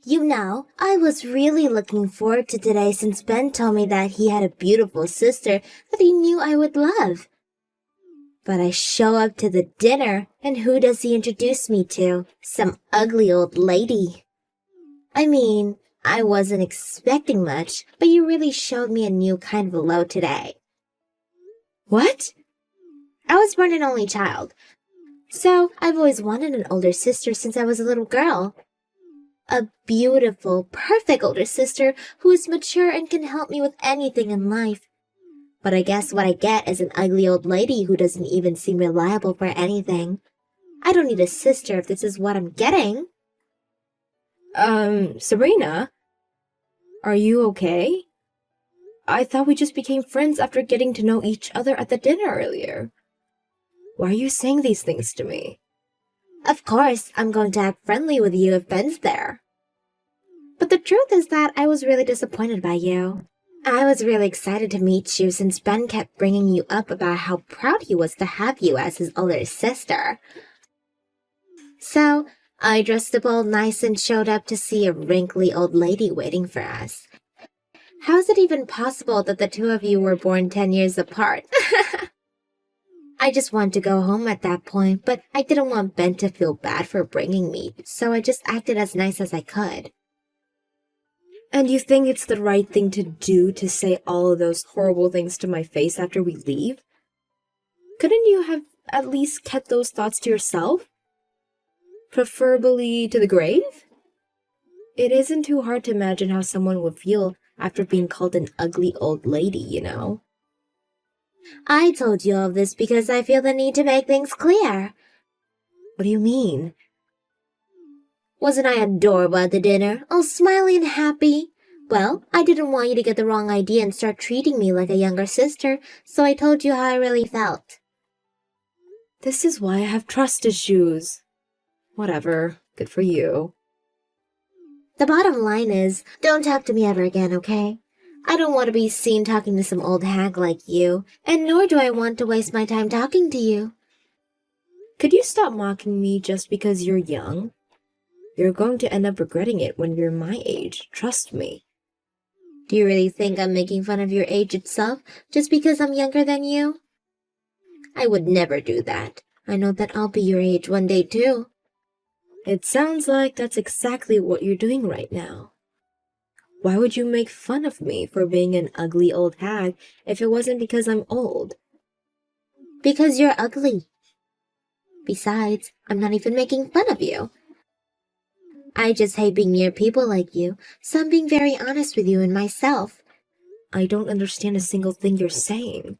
You know, I was really looking forward to today since Ben told me that he had a beautiful sister that he knew I would love. But I show up to the dinner, and who does he introduce me to? Some ugly old lady. I mean, I wasn't expecting much, but you really showed me a new kind of love today. What? I was born an only child, so I've always wanted an older sister since I was a little girl. A beautiful, perfect older sister who is mature and can help me with anything in life. But I guess what I get is an ugly old lady who doesn't even seem reliable for anything. I don't need a sister if this is what I'm getting. Sabrina? Are you okay? I thought we just became friends after getting to know each other at the dinner earlier. Why are you saying these things to me? Of course, I'm going to act friendly with you if Ben's there. But the truth is that I was really disappointed by you. I was really excited to meet you since Ben kept bringing you up about how proud he was to have you as his older sister. So, I dressed up all nice and showed up to see a wrinkly old lady waiting for us. How is it even possible that the two of you were born 10 years apart? I just wanted to go home at that point, but I didn't want Ben to feel bad for bringing me, so I just acted as nice as I could. And you think it's the right thing to do to say all of those horrible things to my face after we leave? Couldn't you have at least kept those thoughts to yourself? Preferably to the grave? It isn't too hard to imagine how someone would feel after being called an ugly old lady, you know? I told you all of this because I feel the need to make things clear. What do you mean? Wasn't I adorable at the dinner, all smiley and happy? Well, I didn't want you to get the wrong idea and start treating me like a younger sister, so I told you how I really felt. This is why I have trust issues. Whatever, good for you. The bottom line is, don't talk to me ever again, okay? I don't want to be seen talking to some old hag like you, and nor do I want to waste my time talking to you. Could you stop mocking me just because you're young? You're going to end up regretting it when you're my age, trust me. Do you really think I'm making fun of your age itself just because I'm younger than you? I would never do that. I know that I'll be your age one day too. It sounds like that's exactly what you're doing right now. Why would you make fun of me for being an ugly old hag if it wasn't because I'm old? Because you're ugly. Besides, I'm not even making fun of you. I just hate being near people like you, so I'm being very honest with you and myself. I don't understand a single thing you're saying.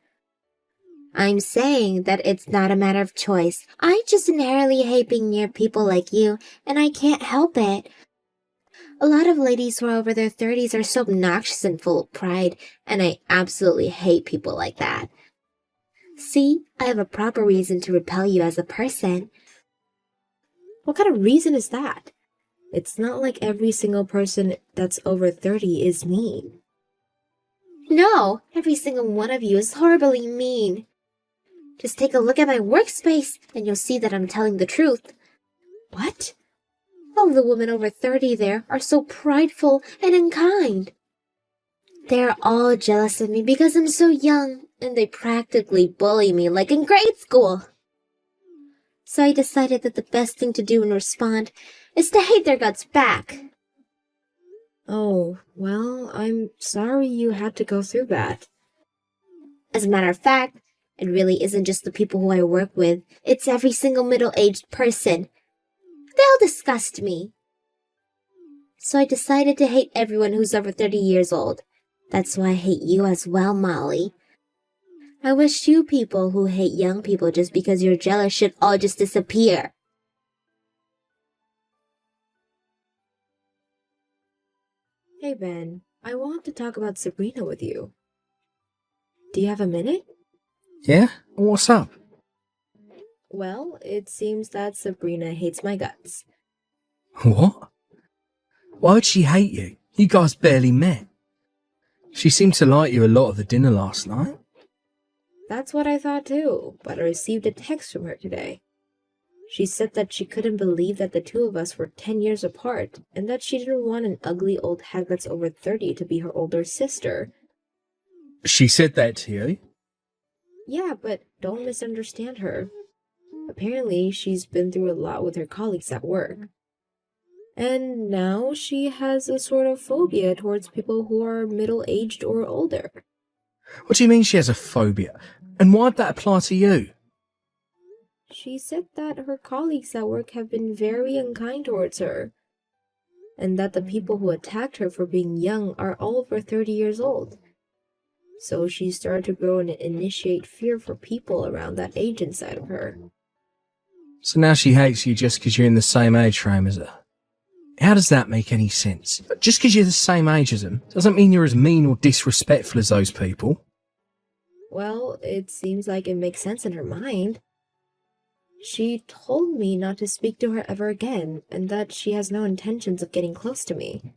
I'm saying that it's not a matter of choice. I just inherently hate being near people like you, and I can't help it. A lot of ladies who are over their 30s are so obnoxious and full of pride, and I absolutely hate people like that. See, I have a proper reason to repel you as a person. What kind of reason is that? It's not like every single person that's over 30 is mean. No, every single one of you is horribly mean. Just take a look at my workspace, and you'll see that I'm telling the truth. What? All the women over 30 there are so prideful and unkind. They're all jealous of me because I'm so young, and they practically bully me like in grade school. So I decided that the best thing to do in response is to hate their guts back. Oh, well, I'm sorry you had to go through that. As a matter of fact, it really isn't just the people who I work with, it's every single middle-aged person. They all disgust me. So I decided to hate everyone who's over 30 years old. That's why I hate you as well, Molly. I wish you people who hate young people just because you're jealous should all just disappear. Hey Ben, I want to talk about Sabrina with you. Do you have a minute? Yeah? What's up? Well, it seems that Sabrina hates my guts. What? Why would she hate you? You guys barely met. She seemed to like you a lot at the dinner last night. That's what I thought too, but I received a text from her today. She said that she couldn't believe that the two of us were 10 years apart, and that she didn't want an ugly old hag that's over 30 to be her older sister. She said that to you? Yeah, but don't misunderstand her. Apparently, she's been through a lot with her colleagues at work. And now she has a sort of phobia towards people who are middle-aged or older. What do you mean she has a phobia? And why'd that apply to you? She said that her colleagues at work have been very unkind towards her, and that the people who attacked her for being young are all over 30 years old. So she started to grow and initiate fear for people around that age inside of her. So now she hates you just because you're in the same age frame as her. How does that make any sense? Just because you're the same age as them doesn't mean you're as mean or disrespectful as those people. Well, it seems like it makes sense in her mind. She told me not to speak to her ever again, and that she has no intentions of getting close to me.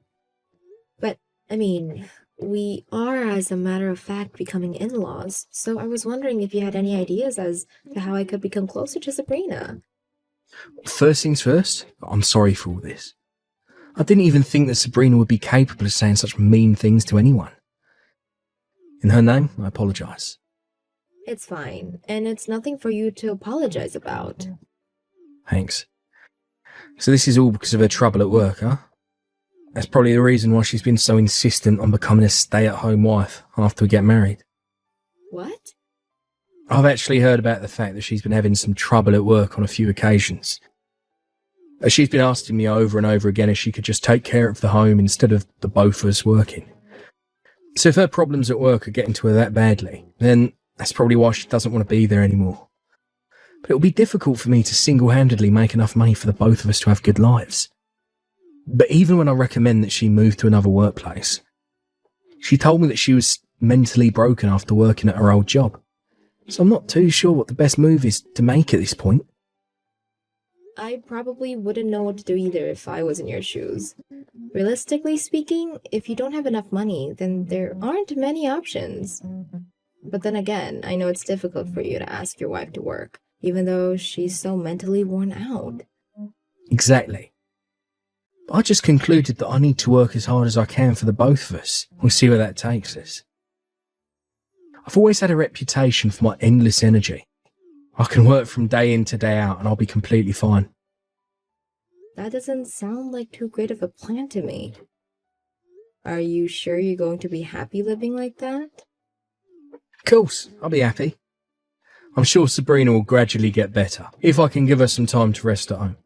But, we are, as a matter of fact, becoming in-laws, so I was wondering if you had any ideas as to how I could become closer to Sabrina. First things first, I'm sorry for all this. I didn't even think that Sabrina would be capable of saying such mean things to anyone. In her name, I apologise. It's fine, and it's nothing for you to apologize about. Thanks. So this is all because of her trouble at work, huh? That's probably the reason why she's been so insistent on becoming a stay-at-home wife after we get married. What? I've actually heard about the fact that she's been having some trouble at work on a few occasions. She's been asking me over and over again if she could just take care of the home instead of the both of us working. So if her problems at work are getting to her that badly, then that's probably why she doesn't want to be there anymore. But it'll be difficult for me to single-handedly make enough money for the both of us to have good lives. But even when I recommend that she move to another workplace, she told me that she was mentally broken after working at her old job. So I'm not too sure what the best move is to make at this point. I probably wouldn't know what to do either if I was in your shoes. Realistically speaking, if you don't have enough money, then there aren't many options. But then again, I know it's difficult for you to ask your wife to work, even though she's so mentally worn out. Exactly. I just concluded that I need to work as hard as I can for the both of us. We'll see where that takes us. I've always had a reputation for my endless energy. I can work from day in to day out and I'll be completely fine. That doesn't sound like too great of a plan to me. Are you sure you're going to be happy living like that? Of course, I'll be happy. I'm sure Sabrina will gradually get better, if I can give her some time to rest at home.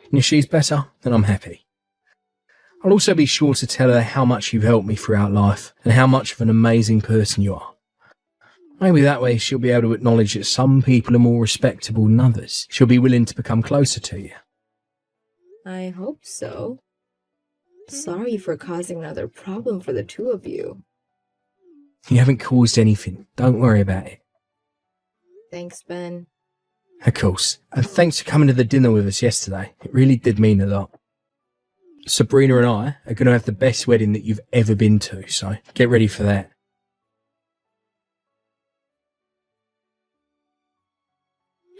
And if she's better, then I'm happy. I'll also be sure to tell her how much you've helped me throughout life, and how much of an amazing person you are. Maybe that way she'll be able to acknowledge that some people are more respectable than others. She'll be willing to become closer to you. I hope so. Sorry for causing another problem for the two of you. You haven't caused anything. Don't worry about it. Thanks, Ben. Of course. And thanks for coming to the dinner with us yesterday. It really did mean a lot. Sabrina and I are going to have the best wedding that you've ever been to, so get ready for that.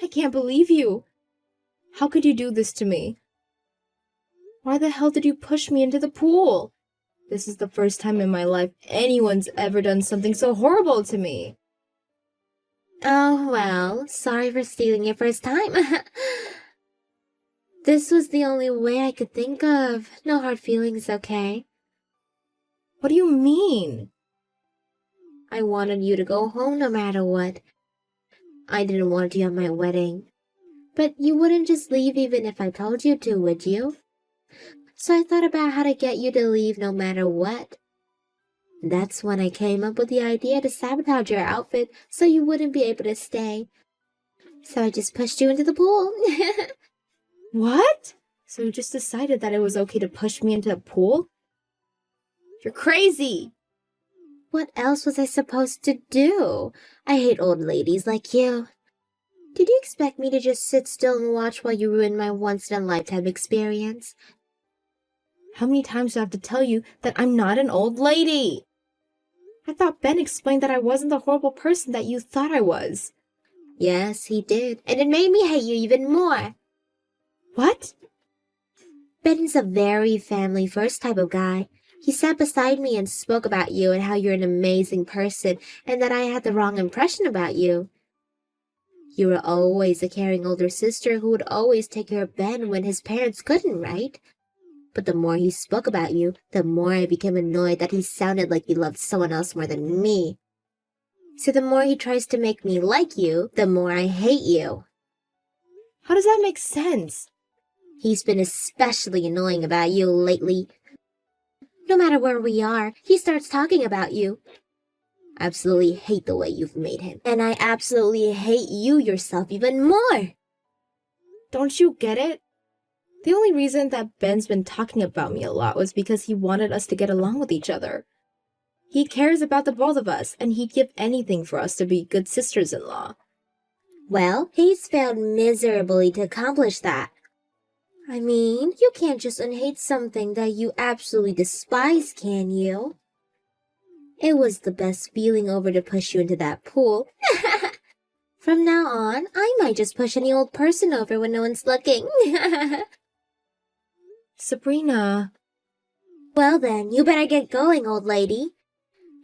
I can't believe you. How could you do this to me? Why the hell did you push me into the pool? This is the first time in my life anyone's ever done something so horrible to me. Oh, well, sorry for stealing your first time. This was the only way I could think of. No hard feelings, okay? What do you mean? I wanted you to go home no matter what. I didn't want you at my wedding. But you wouldn't just leave even if I told you to, would you? So I thought about how to get you to leave no matter what. That's when I came up with the idea to sabotage your outfit so you wouldn't be able to stay. So I just pushed you into the pool. What? So you just decided that it was okay to push me into a pool? You're crazy! What else was I supposed to do? I hate old ladies like you. Did you expect me to just sit still and watch while you ruined my once-in-a-lifetime experience? How many times do I have to tell you that I'm not an old lady? I thought Ben explained that I wasn't the horrible person that you thought I was. Yes, he did. And it made me hate you even more. What? Ben's a very family-first type of guy. He sat beside me and spoke about you and how you're an amazing person and that I had the wrong impression about you. You were always a caring older sister who would always take care of Ben when his parents couldn't, right? But the more he spoke about you, the more I became annoyed that he sounded like he loved someone else more than me. So the more he tries to make me like you, the more I hate you. How does that make sense? He's been especially annoying about you lately. No matter where we are, he starts talking about you. I absolutely hate the way you've made him. And I absolutely hate you yourself even more. Don't you get it? The only reason that Ben's been talking about me a lot was because he wanted us to get along with each other. He cares about the both of us, and he'd give anything for us to be good sisters-in-law. Well, he's failed miserably to accomplish that. I mean, you can't just unhate something that you absolutely despise, can you? It was the best feeling over to push you into that pool. From now on, I might just push any old person over when no one's looking. Sabrina. Well then, you better get going, old lady.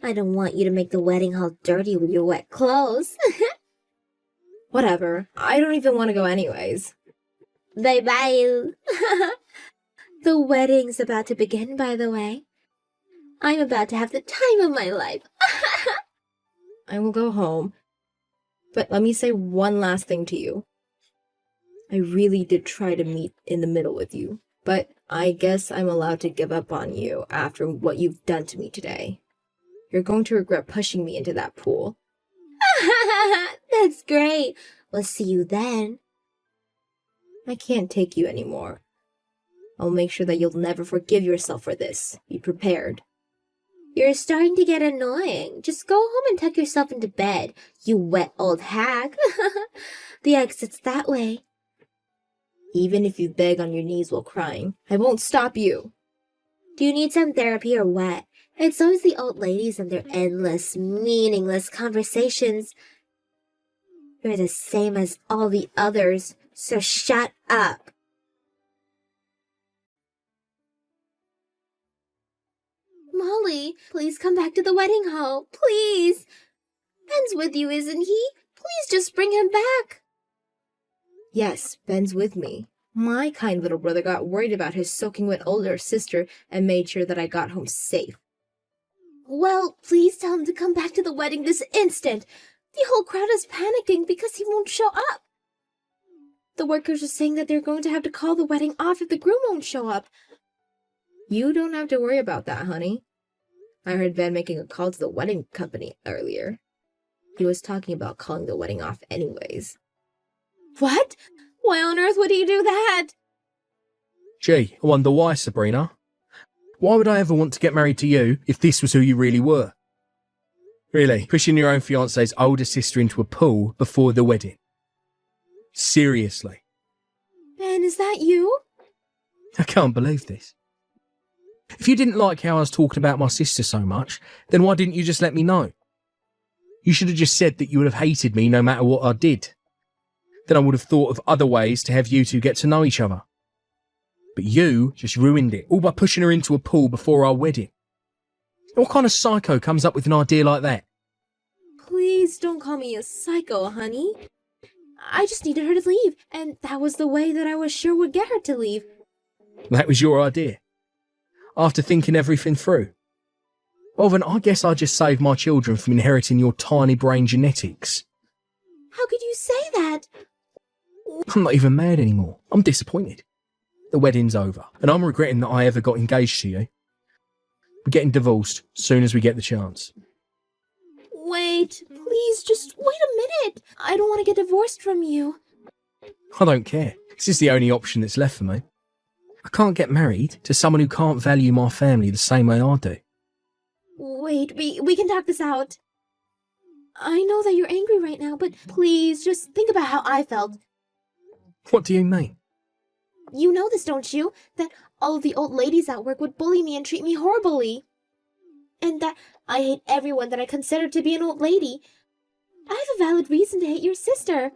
I don't want you to make the wedding hall dirty with your wet clothes. Whatever. I don't even want to go anyways. Bye-bye. The wedding's about to begin, by the way. I'm about to have the time of my life. I will go home. But let me say one last thing to you. I really did try to meet in the middle with you, but I guess I'm allowed to give up on you after what you've done to me today. You're going to regret pushing me into that pool. That's great. We'll see you then. I can't take you anymore. I'll make sure that you'll never forgive yourself for this. Be prepared. You're starting to get annoying. Just go home and tuck yourself into bed, you wet old hag. The exit's that way. Even if you beg on your knees while crying, I won't stop you. Do you need some therapy or what? It's always the old ladies and their endless, meaningless conversations. You're the same as all the others, so shut up. Molly, please come back to the wedding hall, please. Ben's with you, isn't he? Please just bring him back. Yes, Ben's with me. My kind little brother got worried about his soaking wet older sister and made sure that I got home safe. Well, please tell him to come back to the wedding this instant. The whole crowd is panicking because he won't show up. The workers are saying that they're going to have to call the wedding off if the groom won't show up. You don't have to worry about that, honey. I heard Ben making a call to the wedding company earlier. He was talking about calling the wedding off anyways. What? Why on earth would he do that? Gee, I wonder why, Sabrina. Why would I ever want to get married to you if this was who you really were? Really, pushing your own fiancé's older sister into a pool before the wedding. Seriously. Ben, is that you? I can't believe this. If you didn't like how I was talking about my sister so much, then why didn't you just let me know? You should have just said that you would have hated me no matter what I did. Then I would have thought of other ways to have you two get to know each other. But you just ruined it, all by pushing her into a pool before our wedding. What kind of psycho comes up with an idea like that? Please don't call me a psycho, honey. I just needed her to leave, and that was the way that I was sure would get her to leave. That was your idea? After thinking everything through? Well then, I guess I just saved my children from inheriting your tiny brain genetics. How could you say that? I'm not even mad anymore. I'm disappointed. The wedding's over, and I'm regretting that I ever got engaged to you. We're getting divorced soon as we get the chance. Wait, please, just wait a minute. I don't want to get divorced from you. I don't care. This is the only option that's left for me. I can't get married to someone who can't value my family the same way I do. Wait, we can talk this out. I know that you're angry right now, but please, just think about how I felt. What do you mean? You know this, don't you? That all of the old ladies at work would bully me and treat me horribly. And that I hate everyone that I consider to be an old lady. I have a valid reason to hate your sister.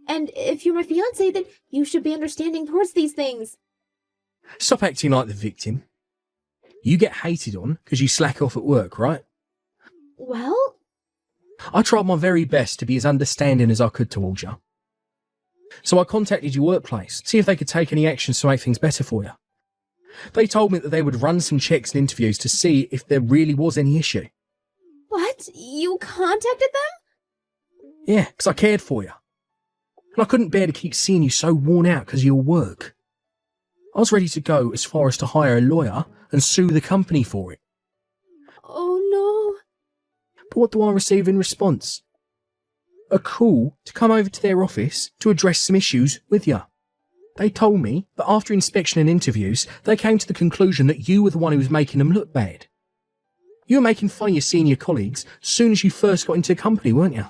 And if you're my fiancé, then you should be understanding towards these things. Stop acting like the victim. You get hated on because you slack off at work, right? Well, I tried my very best to be as understanding as I could towards you. So I contacted your workplace, see if they could take any actions to make things better for you. They told me that they would run some checks and interviews to see if there really was any issue. what? You contacted them? Yeah, because I cared for you. And I couldn't bear to keep seeing you so worn out because of your work. I was ready to go as far as to hire a lawyer and sue the company for it. Oh no. But what do I receive in response? A call to come over to their office to address some issues with you. They told me that after inspection and interviews, they came to the conclusion that you were the one who was making them look bad. You were making fun of your senior colleagues as soon as you first got into the company, weren't you?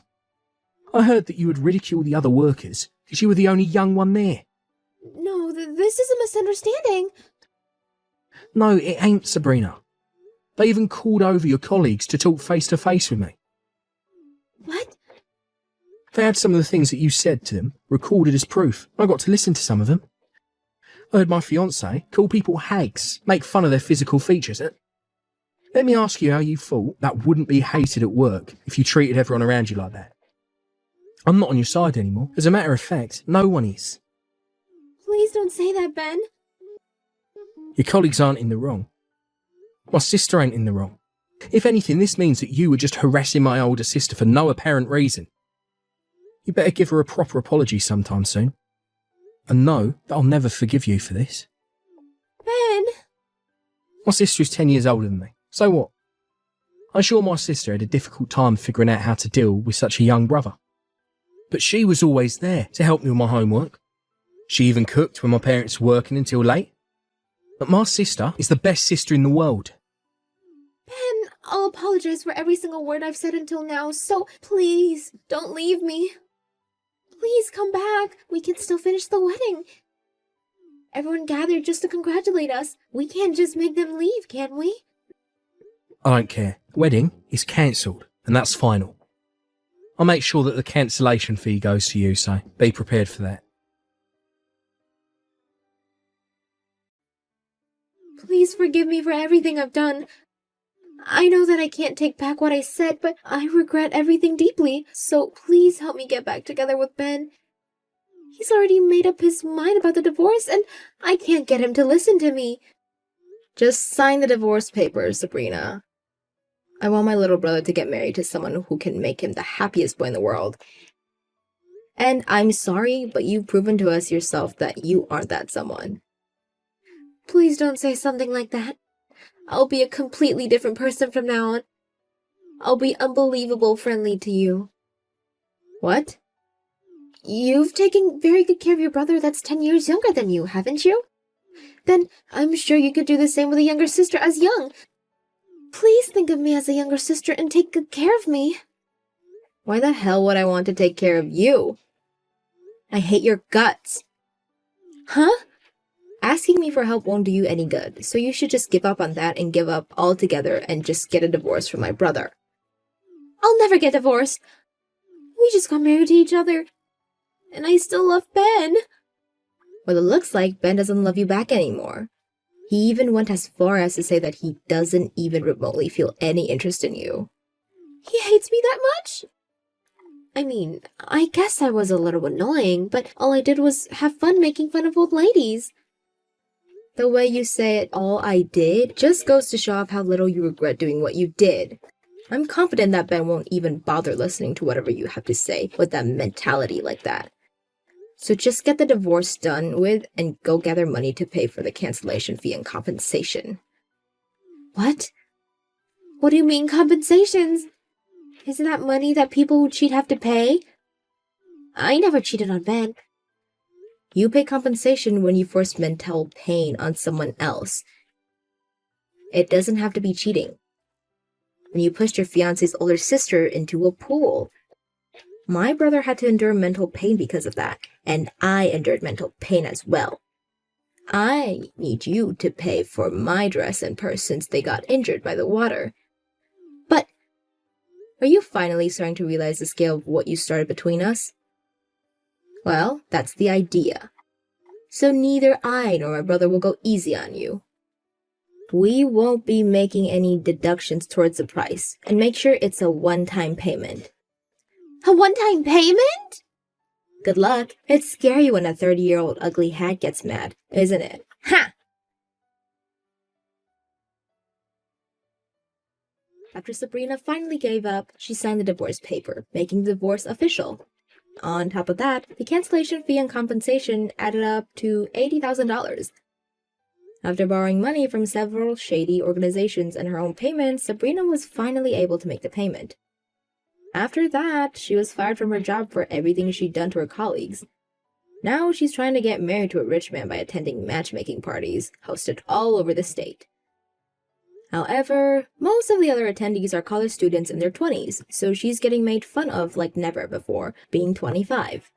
I heard that you would ridicule the other workers because you were the only young one there. No, this is a misunderstanding. No, it ain't, Sabrina. They even called over your colleagues to talk face to face with me. What? They had some of the things that you said to them recorded as proof. I got to listen to some of them. I heard my fiancé call people hags, make fun of their physical features. Let me ask you how you thought that wouldn't be hated at work if you treated everyone around you like that. I'm not on your side anymore. As a matter of fact, no one is. Please don't say that, Ben. Your colleagues aren't in the wrong. My sister ain't in the wrong. If anything, this means that you were just harassing my older sister for no apparent reason. You better give her a proper apology sometime soon. And know that I'll never forgive you for this. Ben! My sister is 10 years older than me. So what? I'm sure my sister had a difficult time figuring out how to deal with such a young brother. But she was always there to help me with my homework. She even cooked when my parents were working until late. But my sister is the best sister in the world. Ben, I'll apologize for every single word I've said until now, so please, don't leave me. Please come back. We can still finish the wedding. Everyone gathered just to congratulate us. We can't just make them leave, can we? I don't care. The wedding is cancelled, and that's final. I'll make sure that the cancellation fee goes to you, so be prepared for that. Please forgive me for everything I've done. I know that I can't take back what I said, but I regret everything deeply, so please help me get back together with Ben. He's already made up his mind about the divorce, and I can't get him to listen to me. Just sign the divorce papers, Sabrina. I want my little brother to get married to someone who can make him the happiest boy in the world. And I'm sorry, but you've proven to us yourself that you aren't that someone. Please don't say something like that. I'll be a completely different person from now on. I'll be unbelievable friendly to you. What? You've taken very good care of your brother that's 10 years younger than you, haven't you? Then I'm sure you could do the same with a younger sister as young. Please think of me as a younger sister and take good care of me. Why the hell would I want to take care of you? I hate your guts. Huh? Asking me for help won't do you any good, so you should just give up on that and give up altogether and just get a divorce from my brother. I'll never get divorced. We just got married to each other. And I still love Ben. Well, it looks like Ben doesn't love you back anymore. He even went as far as to say that he doesn't even remotely feel any interest in you. He hates me that much? I mean, I guess I was a little annoying, but all I did was have fun making fun of old ladies. The way you say it, all I did, just goes to show off how little you regret doing what you did. I'm confident that Ben won't even bother listening to whatever you have to say with that mentality like that. So just get the divorce done with and go gather money to pay for the cancellation fee and compensation. What? What do you mean compensations? Isn't that money that people who cheat have to pay? I never cheated on Ben. You pay compensation when you force mental pain on someone else. It doesn't have to be cheating. When you pushed your fiancé's older sister into a pool. My brother had to endure mental pain because of that, and I endured mental pain as well. I need you to pay for my dress and purse since they got injured by the water. But Are you finally starting to realize the scale of what you started between us? Well, that's the idea. So neither I nor my brother will go easy on you. We won't be making any deductions towards the price, and make sure it's a one-time payment. A one-time payment? Good luck. It's scary when a 30-year-old ugly hag gets mad, isn't it? Ha! After Sabrina finally gave up, she signed the divorce paper, making the divorce official. On top of that, the cancellation fee and compensation added up to $80,000. After borrowing money from several shady organizations and her own payments, Sabrina was finally able to make the payment. After that, she was fired from her job for everything she'd done to her colleagues. Now she's trying to get married to a rich man by attending matchmaking parties, hosted all over the state. However, most of the other attendees are college students in their 20s, so she's getting made fun of like never before, being 25.